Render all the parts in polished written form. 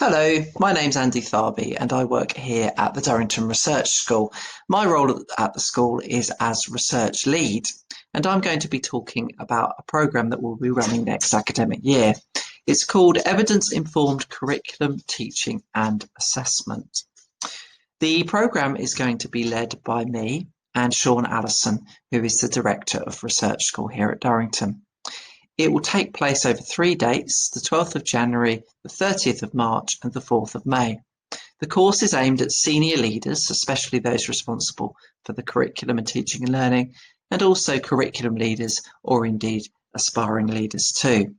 Hello, my name's Andy Tharby and I work here at the Durrington Research School. My role at the school is as research lead, and I'm going to be talking about a programme that we'll be running next academic year. It's called Evidence Informed Curriculum, Teaching and Assessment. The programme is going to be led by me and Sean Allison, who is the Director of Research School here at Durrington. It will take place over 3 dates, the 12th of January, the 30th of March and the 4th of May. The course is aimed at senior leaders, especially those responsible for the curriculum and teaching and learning, and also curriculum leaders or indeed aspiring leaders too.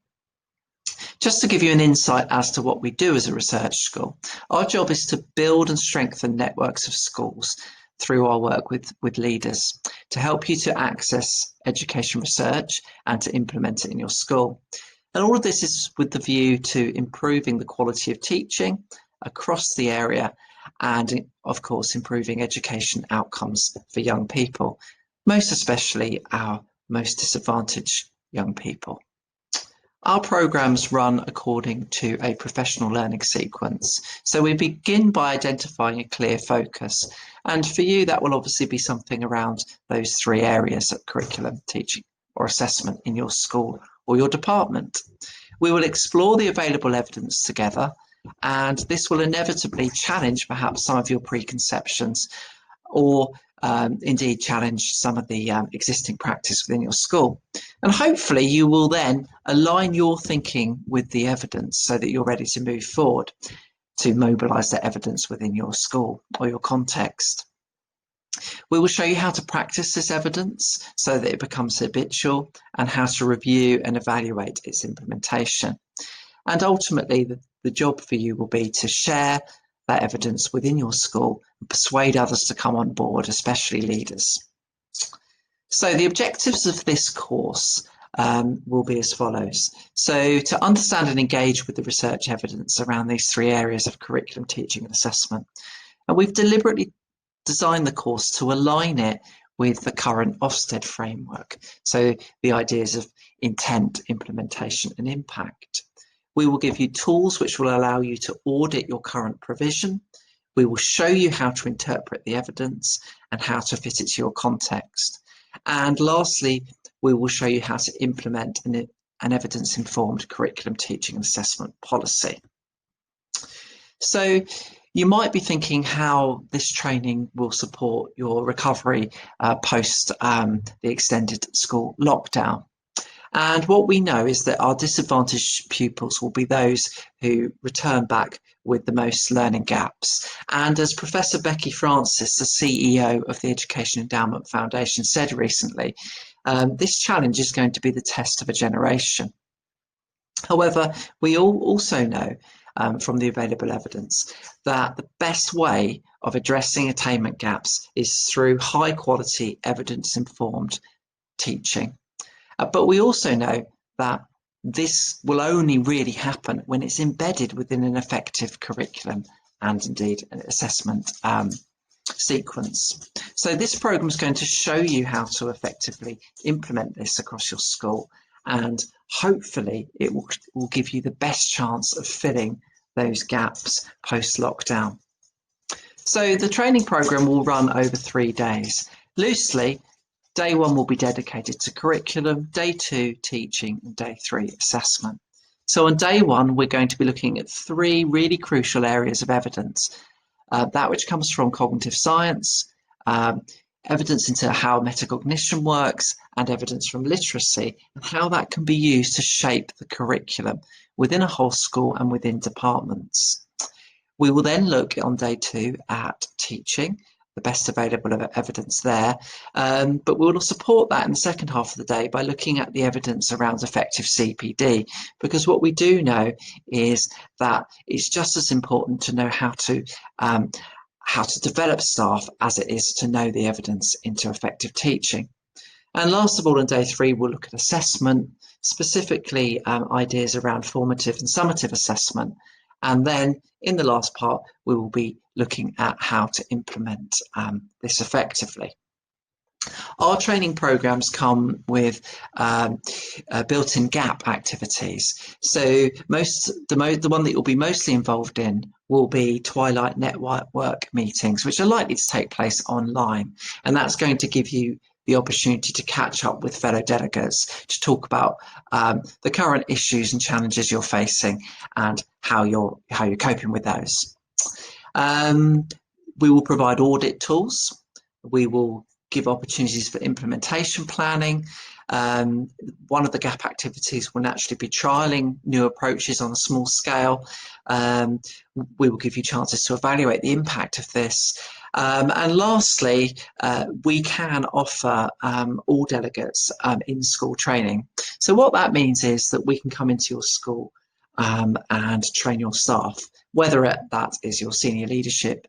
Just to give you an insight as to what we do as a research school, our job is to build and strengthen networks of schools through our work with leaders to help you to access education research and to implement it in your school. And all of this is with the view to improving the quality of teaching across the area and, of course, improving education outcomes for young people, most especially our most disadvantaged young people. Our programmes run according to a professional learning sequence. So we begin by identifying a clear focus. And for you, that will obviously be something around those 3 areas of curriculum, teaching or assessment in your school or your department. We will explore the available evidence together, and this will inevitably challenge perhaps some of your preconceptions or indeed challenge some of the existing practice within your school. And hopefully you will then align your thinking with the evidence so that you're ready to move forward to mobilise that evidence within your school or your context. We will show you how to practice this evidence so that it becomes habitual and how to review and evaluate its implementation. And ultimately, the job for you will be to share that evidence within your school and persuade others to come on board, especially leaders. So the objectives of this course will be as follows. So to understand and engage with the research evidence around these 3 areas of curriculum, teaching and assessment. And we've deliberately designed the course to align it with the current Ofsted framework. So the ideas of intent, implementation and impact. We will give you tools which will allow you to audit your current provision. We will show you how to interpret the evidence and how to fit it to your context. And lastly, we will show you how to implement an evidence-informed curriculum, teaching and assessment policy. So you might be thinking how this training will support your recovery post the extended school lockdown. And what we know is that our disadvantaged pupils will be those who return back with the most learning gaps. And as Professor Becky Francis, the CEO of the Education Endowment Foundation, said recently, this challenge is going to be the test of a generation. However, we all also know from the available evidence that the best way of addressing attainment gaps is through high quality evidence-informed teaching. But we also know that this will only really happen when it's embedded within an effective curriculum and indeed an assessment sequence. So this programme is going to show you how to effectively implement this across your school, and hopefully it will give you the best chance of filling those gaps post-lockdown. So the training programme will run over 3 days. Loosely, Day 1 will be dedicated to curriculum, Day 2 teaching and Day 3 assessment. So on Day 1 we're going to be looking at 3 really crucial areas of evidence. That which comes from cognitive science, evidence into how metacognition works, and evidence from literacy and how that can be used to shape the curriculum within a whole school and within departments. We will then look on Day 2 at teaching, the best available evidence there, but we will support that in the second half of the day by looking at the evidence around effective CPD, because what we do know is that it's just as important to know how to develop staff as it is to know the evidence into effective teaching. And last of all, on Day 3, we'll look at assessment, specifically ideas around formative and summative assessment. And then in the last part, we will be looking at how to implement this effectively. Our training programs come with built-in gap activities. So the one that you'll be mostly involved in will be Twilight Network meetings, which are likely to take place online. And that's going to give you the opportunity to catch up with fellow delegates to talk about the current issues and challenges you're facing and how you're coping with those. We will provide audit tools. We will give opportunities for implementation planning. One of the gap activities will naturally be trialling new approaches on a small scale. We will give you chances to evaluate the impact of this. And lastly, we can offer all delegates in-school training. So what that means is that we can come into your school and train your staff, whether that is your senior leadership,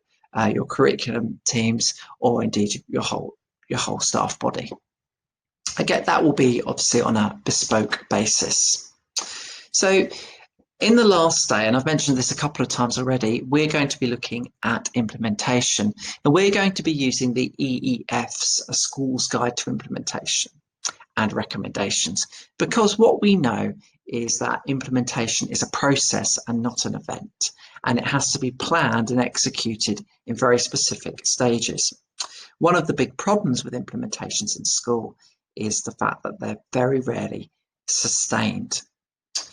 your curriculum teams, or indeed your whole staff body. Again, that will be obviously on a bespoke basis. So in the last day, and I've mentioned this a couple of times already, we're going to be looking at implementation, and we're going to be using the EEF's A School's Guide to Implementation and recommendations, because what we know is that implementation is a process and not an event, and it has to be planned and executed in very specific stages. One of the big problems with implementations in school is the fact that they're very rarely sustained.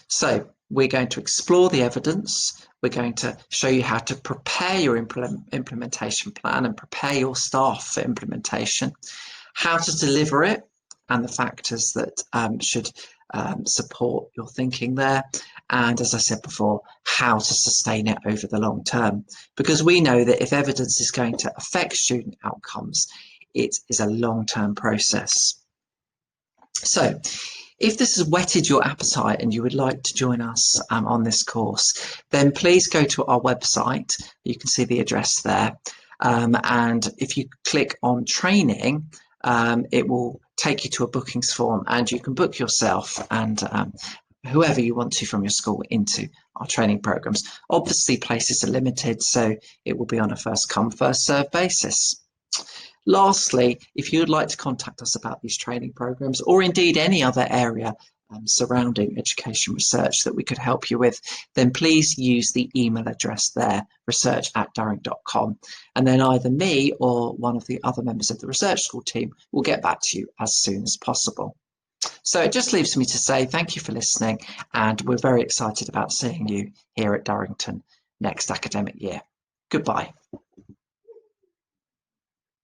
So we're going to explore the evidence. We're going to show you how to prepare your implementation plan and prepare your staff for implementation, how to deliver it, and the factors that should support your thinking there. And as I said before, how to sustain it over the long term. Because we know that if evidence is going to affect student outcomes, it is a long-term process. So if this has whetted your appetite and you would like to join us on this course, then please go to our website. You can see the address there. And if you click on training, it will take you to a bookings form, and you can book yourself and whoever you want to from your school into our training programs. Obviously, places are limited, so it will be on a first come, first served basis. Lastly, if you would like to contact us about these training programs, or indeed any other area surrounding education research that we could help you with, then please use the email address there, research@durrington.com, and then either me or one of the other members of the research school team will get back to you as soon as possible. So it just leaves me to say thank you for listening, and we're very excited about seeing you here at Durrington next academic year. Goodbye.